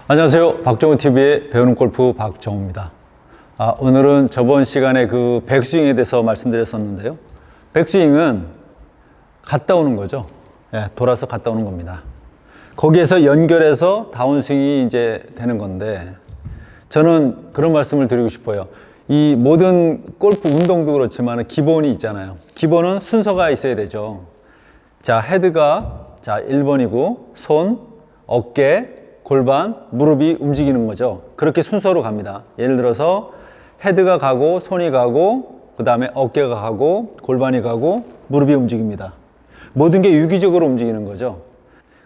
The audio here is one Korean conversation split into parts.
안녕하세요. 박정우TV의 배우는 골프 박정우입니다. 오늘은 저번 시간에 그 백스윙에 대해서 말씀드렸었는데요. 백스윙은 갔다 오는 거죠. 돌아서 갔다 오는 겁니다. 거기에서 연결해서 다운스윙이 이제 되는 건데, 저는 그런 말씀을 드리고 싶어요. 이 모든 골프 운동도 그렇지만 기본이 있잖아요. 기본은 순서가 있어야 되죠. 자, 헤드가 1번이고, 손, 어깨, 골반, 무릎이 움직이는 거죠. 그렇게 순서로 갑니다. 예를 들어서 헤드가 가고, 손이 가고, 그 다음에 어깨가 가고, 골반이 가고, 무릎이 움직입니다. 모든 게 유기적으로 움직이는 거죠.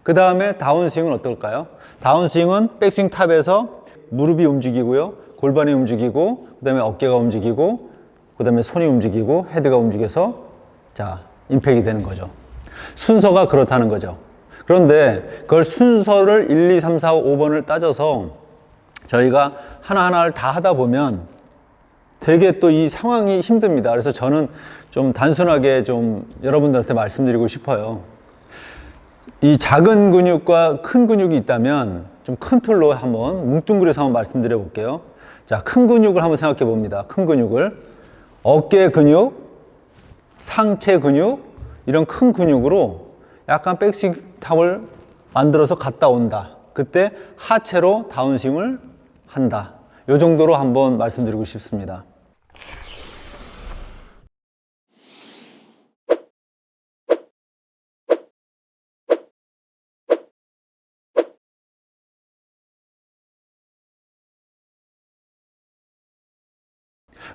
그 다음에 다운스윙은 어떨까요? 다운스윙은 백스윙 탑에서 무릎이 움직이고요, 골반이 움직이고, 그 다음에 어깨가 움직이고, 그 다음에 손이 움직이고, 헤드가 움직여서 임팩이 되는 거죠. 순서가 그렇다는 거죠. 그런데 그걸 순서를 1, 2, 3, 4, 5번을 따져서 저희가 하나하나를 다 하다 보면 되게 또 이 상황이 힘듭니다. 그래서 저는 좀 단순하게 좀 여러분들한테 말씀드리고 싶어요. 이 작은 근육과 큰 근육이 있다면 좀 큰 틀로 한번 뭉뚱그려서 한번 말씀드려 볼게요. 자, 큰 근육을 한번 생각해 봅니다. 큰 근육을 어깨 근육, 상체 근육, 이런 큰 근육으로 약간 백스윙 탑을 만들어서 갔다 온다. 그때 하체로 다운스윙을 한다. 이 정도로 한번 말씀드리고 싶습니다.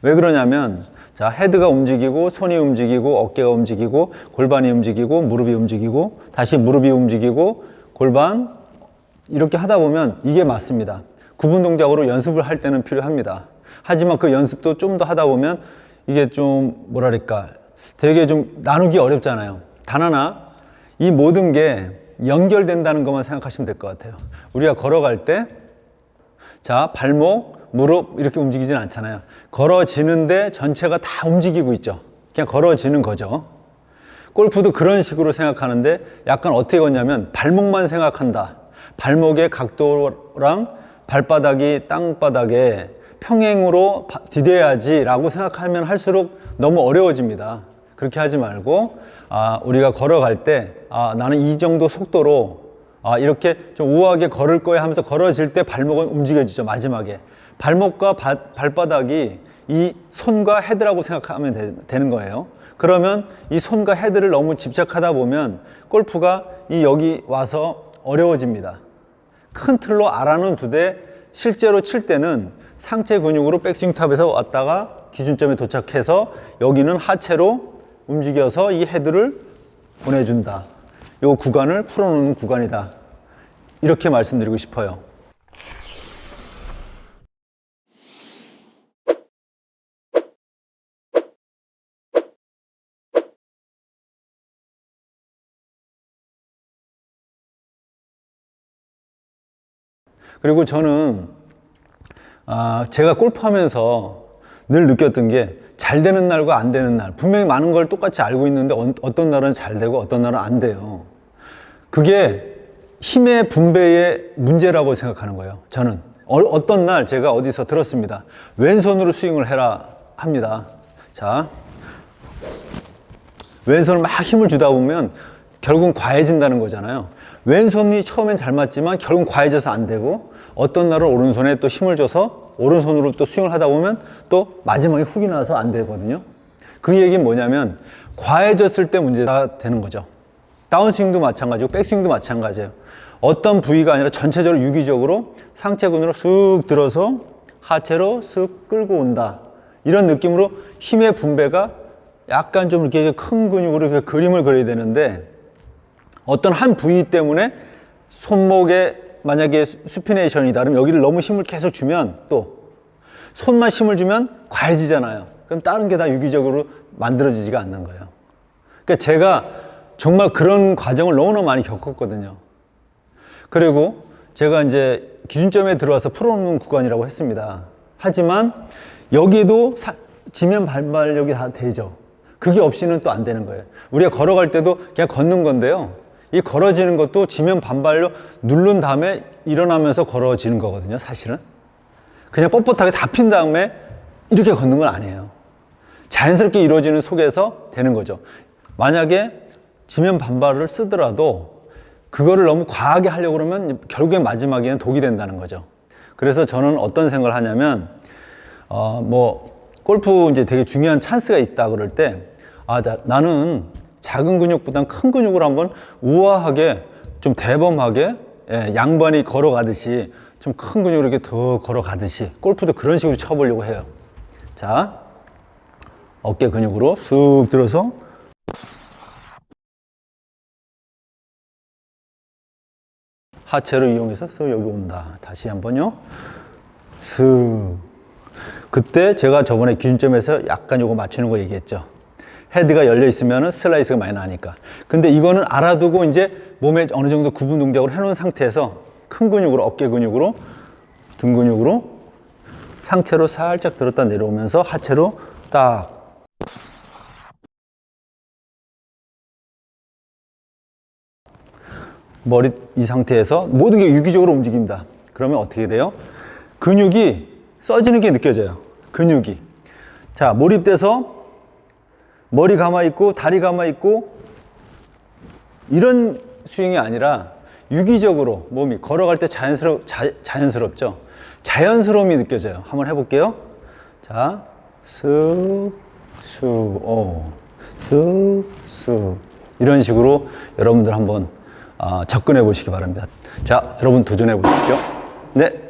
왜 그러냐면, 자, 헤드가 움직이고, 손이 움직이고, 어깨가 움직이고, 골반이 움직이고, 무릎이 움직이고, 다시 무릎이 움직이고, 골반, 이렇게 하다 보면 이게 맞습니다. 구분 동작으로 연습을 할 때는 필요합니다. 하지만 그 연습도 좀 더 하다 보면 이게 좀 뭐랄까, 되게 좀 나누기 어렵잖아요. 단 하나, 이 모든 게 연결된다는 것만 생각하시면 될 것 같아요. 우리가 걸어갈 때, 자, 발목, 무릎 이렇게 움직이진 않잖아요. 걸어지는데 전체가 다 움직이고 있죠. 그냥 걸어지는 거죠. 골프도 그런 식으로 생각하는데 약간 어떻게 걷냐면 발목만 생각한다. 발목의 각도랑 발바닥이 땅바닥에 평행으로 디뎌야지 라고 생각하면 할수록 너무 어려워집니다. 그렇게 하지 말고 우리가 걸어갈 때 나는 이 정도 속도로 이렇게 좀 우아하게 걸을 거야 하면서 걸어질 때 발목은 움직여지죠. 마지막에 발목과 발바닥이 이 손과 헤드라고 생각하면 되는 거예요. 그러면 이 손과 헤드를 너무 집착하다 보면 골프가 여기 와서 어려워집니다. 큰 틀로 알아는 두되 실제로 칠 때는 상체 근육으로 백스윙 탑에서 왔다가 기준점에 도착해서 여기는 하체로 움직여서 이 헤드를 보내준다. 이 구간을 풀어놓는 구간이다. 이렇게 말씀드리고 싶어요. 그리고 저는 제가 골프하면서 늘 느꼈던 게 잘 되는 날과 안 되는 날, 분명히 많은 걸 똑같이 알고 있는데 어떤 날은 잘 되고 어떤 날은 안 돼요. 그게 힘의 분배의 문제라고 생각하는 거예요. 저는 어떤 날 제가 어디서 들었습니다. 왼손으로 스윙을 해라 합니다. 자, 왼손을 막 힘을 주다 보면 결국은 과해진다는 거잖아요. 왼손이 처음엔 잘 맞지만 결국은 과해져서 안 되고, 어떤 날은 오른손에 또 힘을 줘서 오른손으로 또 스윙을 하다 보면 또 마지막에 훅이 나서 안 되거든요. 그 얘기는 뭐냐면 과해졌을 때 문제가 되는 거죠. 다운스윙도 마찬가지고 백스윙도 마찬가지예요. 어떤 부위가 아니라 전체적으로 유기적으로 상체 근으로 쑥 들어서 하체로 쑥 끌고 온다. 이런 느낌으로 힘의 분배가 약간 좀 이렇게 큰 근육으로 이렇게 그림을 그려야 되는데, 어떤 한 부위 때문에 손목에 만약에 수피네이션이다 그러면 여기를 너무 힘을 계속 주면, 또 손만 힘을 주면 과해지잖아요. 그럼 다른 게 다 유기적으로 만들어지지가 않는 거예요. 그러니까 제가 정말 그런 과정을 너무나 많이 겪었거든요. 그리고 제가 이제 기준점에 들어와서 풀어놓는 구간이라고 했습니다. 하지만 여기도 지면 반발력이 다 되죠. 그게 없이는 또 안 되는 거예요. 우리가 걸어갈 때도 그냥 걷는 건데요. 이 걸어지는 것도 지면 반발력 누른 다음에 일어나면서 걸어지는 거거든요, 사실은. 그냥 뻣뻣하게 다 핀 다음에 이렇게 걷는 건 아니에요. 자연스럽게 이루어지는 속에서 되는 거죠. 만약에 지면 반발을 쓰더라도 그거를 너무 과하게 하려고 그러면 결국엔 마지막에는 독이 된다는 거죠. 그래서 저는 어떤 생각을 하냐면, 골프 이제 되게 중요한 찬스가 있다 그럴 때, 나는 작은 근육보단 큰 근육으로 한번 우아하게, 좀 대범하게, 양반이 걸어가듯이, 좀 큰 근육으로 이렇게 더 걸어가듯이, 골프도 그런 식으로 쳐보려고 해요. 자, 어깨 근육으로 쑥 들어서, 하체를 이용해서 쓱 여기 온다. 다시 한번요. 쓱. 그때 제가 저번에 기준점에서 약간 요거 맞추는 거 얘기했죠. 헤드가 열려 있으면 슬라이스가 많이 나니까. 근데 이거는 알아두고 이제 몸에 어느 정도 구분 동작을 해놓은 상태에서 큰 근육으로, 어깨 근육으로, 등 근육으로 상체로 살짝 들었다 내려오면서 하체로 딱. 머리 이 상태에서 모든 게 유기적으로 움직입니다. 그러면 어떻게 돼요? 근육이 써지는 게 느껴져요. 근육이. 자, 몰입돼서 머리 감아 있고 다리 감아 있고 이런 스윙이 아니라 유기적으로 몸이 걸어갈 때 자연스럽죠. 자연스러움이 느껴져요. 한번 해볼게요. 자, 쓱, 쑥, 쓱, 쑥. 이런 식으로 여러분들 한번 접근해 보시기 바랍니다. 자, 여러분 도전해 보십시오. 네.